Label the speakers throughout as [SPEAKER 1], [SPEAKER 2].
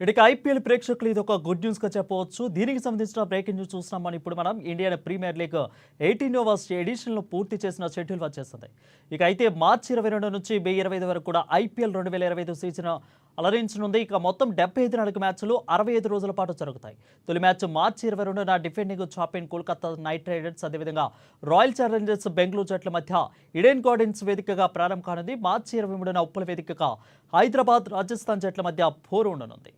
[SPEAKER 1] ఇక ఐపీఎల్ ప్రేక్షకులు ఇది ఒక గుడ్ న్యూస్ గా చెప్పవచ్చు. దీనికి సంబంధించిన బ్రేకింగ్ న్యూస్ చూస్తున్నాం. ఇప్పుడు మనం ఇండియన్ ప్రీమియర్ లీగ్ 18వ ఎడిషన్ లో పూర్తి చేసిన షెడ్యూల్ వచ్చేసింది. ఇక అయితే మార్చి 22 నుంచి మే 25 వరకు కూడా ఐపీఎల్ 2025 సీజన్ అలరించనుంది. ఇక మొత్తం 75 మ్యాచ్లు 65 రోజుల పాటు జరుగుతాయి. తొలి మ్యాచ్ మార్చి 22న defending champion Kolkata Knight Riders అదేవిధంగా రాయల్ ఛాలెంజర్స్ బెంగళూరు జట్ల మధ్య ఈడెన్ గార్డెన్స్ వేదికగా ప్రారంభం కానుంది. మార్చి 23న ఉప్పల్ వేదికగా హైదరాబాద్ రాజస్థాన్ జట్ల మధ్య పోరు ఉండనుంది.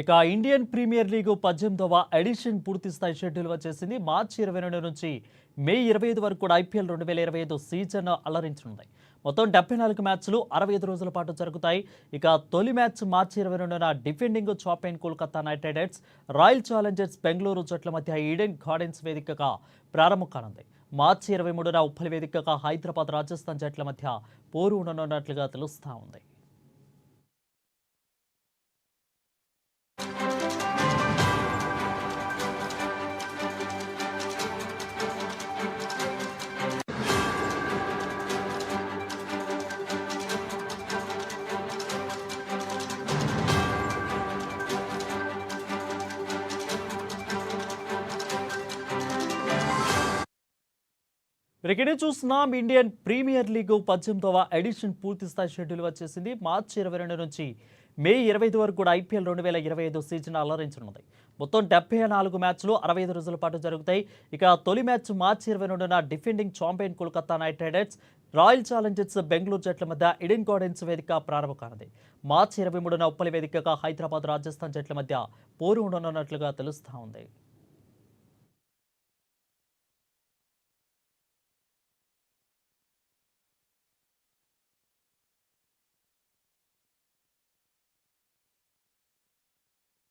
[SPEAKER 1] ఇక ఇండియన్ ప్రీమియర్ లీగ్ 18వ ఎడిషన్ పూర్తి స్థాయి షెడ్యూల్ వచ్చేసింది. మార్చి 22 నుంచి మే 25 వరకు కూడా ఐపీఎల్ 2025 సీజన్ అలరించనుంది. మొత్తం 74 మ్యాచ్లు 65 రోజుల పాటు జరుగుతాయి. ఇక తొలి మ్యాచ్ మార్చి 22న defending champion Kolkata Knight Riders Royal Challengers Bengaluru జట్ల మధ్య ఈడెన్ గార్డెన్స్ వేదికగా ప్రారంభం కానుంది. మార్చి 23న ఉప్పల్ వేదికగా హైదరాబాద్ రాజస్థాన్ జట్ల మధ్య పోరు ఉండనున్నట్లుగా తెలుస్తా ఉంది. క్రికెట్ చూస్తున్నాం. ఇండియన్ ప్రీమియర్ లీగ్ 18వ ఎడిషన్ పూర్తి స్థాయి షెడ్యూల్ వచ్చేసింది. మార్చి 22 నుంచి మే 25 వరకు కూడా ఐపీఎల్ 2025 సీజన్ అలరించనుంది. మొత్తం 74 మ్యాచ్లు 65 రోజుల పాటు జరుగుతాయి. ఇక తొలి మ్యాచ్ మార్చి 22న defending champion Kolkata Knight Riders Royal Challengers Bengaluru జట్ల మధ్య ఈడెన్ గార్డెన్స్ వేదిక ప్రారంభం కానుంది. మార్చి 23న ఉప్పల్ వేదికగా హైదరాబాద్ రాజస్థాన్ జట్ల మధ్య పోరు ఉండనున్నట్లుగా తెలుస్తా ఉంది.